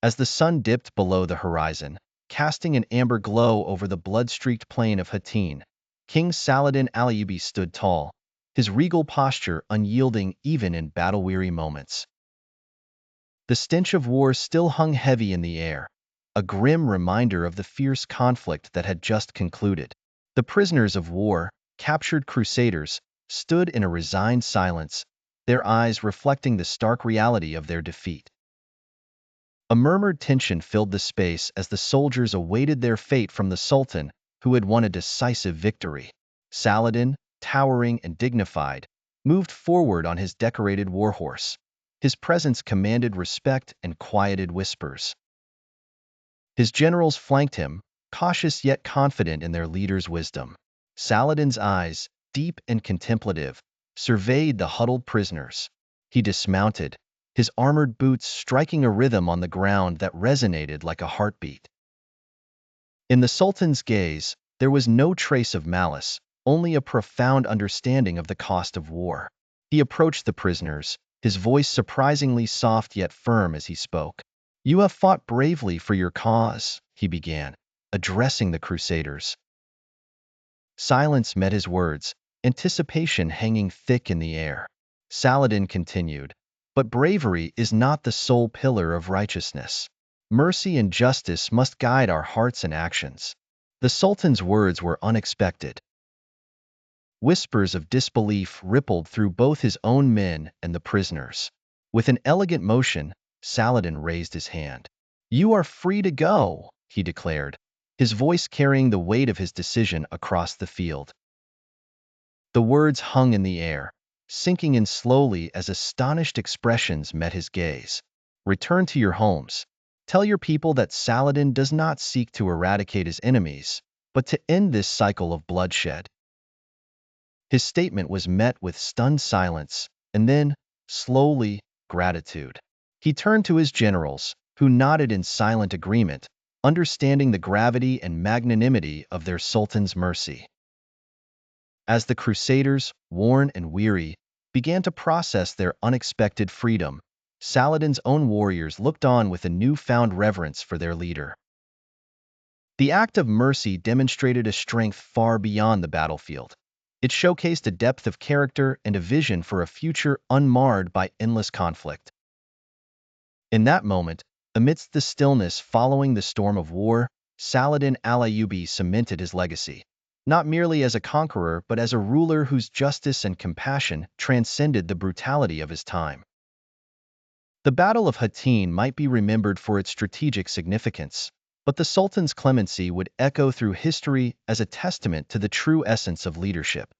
As the sun dipped below the horizon, casting an amber glow over the blood-streaked plain of Hattin, King Saladin al-Ayyubi stood tall, his regal posture unyielding even in battle-weary moments. The stench of war still hung heavy in the air, a grim reminder of the fierce conflict that had just concluded. The prisoners of war, captured Crusaders, stood in a resigned silence, their eyes reflecting the stark reality of their defeat. A murmured tension filled the space as the soldiers awaited their fate from the Sultan, who had won a decisive victory. Saladin, towering and dignified, moved forward on his decorated warhorse. His presence commanded respect and quieted whispers. His generals flanked him, cautious yet confident in their leader's wisdom. Saladin's eyes, deep and contemplative, surveyed the huddled prisoners. He dismounted, his armored boots striking a rhythm on the ground that resonated like a heartbeat. In the Sultan's gaze, there was no trace of malice, only a profound understanding of the cost of war. He approached the prisoners, his voice surprisingly soft yet firm as he spoke. "You have fought bravely for your cause," he began, addressing the Crusaders. Silence met his words, anticipation hanging thick in the air. Saladin continued, "But bravery is not the sole pillar of righteousness. Mercy and justice must guide our hearts and actions." The Sultan's words were unexpected. Whispers of disbelief rippled through both his own men and the prisoners. With an elegant motion, Saladin raised his hand. "You are free to go," he declared, his voice carrying the weight of his decision across the field. The words hung in the air, sinking in slowly as astonished expressions met his gaze. "Return to your homes. Tell your people that Saladin does not seek to eradicate his enemies, but to end this cycle of bloodshed." His statement was met with stunned silence, and then, slowly, gratitude. He turned to his generals, who nodded in silent agreement, understanding the gravity and magnanimity of their sultan's mercy. As the Crusaders, worn and weary, began to process their unexpected freedom, Saladin's own warriors looked on with a newfound reverence for their leader. The act of mercy demonstrated a strength far beyond the battlefield. It showcased a depth of character and a vision for a future unmarred by endless conflict. In that moment, amidst the stillness following the storm of war, Saladin al-Ayyubi cemented his legacy, not merely as a conqueror but as a ruler whose justice and compassion transcended the brutality of his time. The Battle of Hattin might be remembered for its strategic significance, but the Sultan's clemency would echo through history as a testament to the true essence of leadership.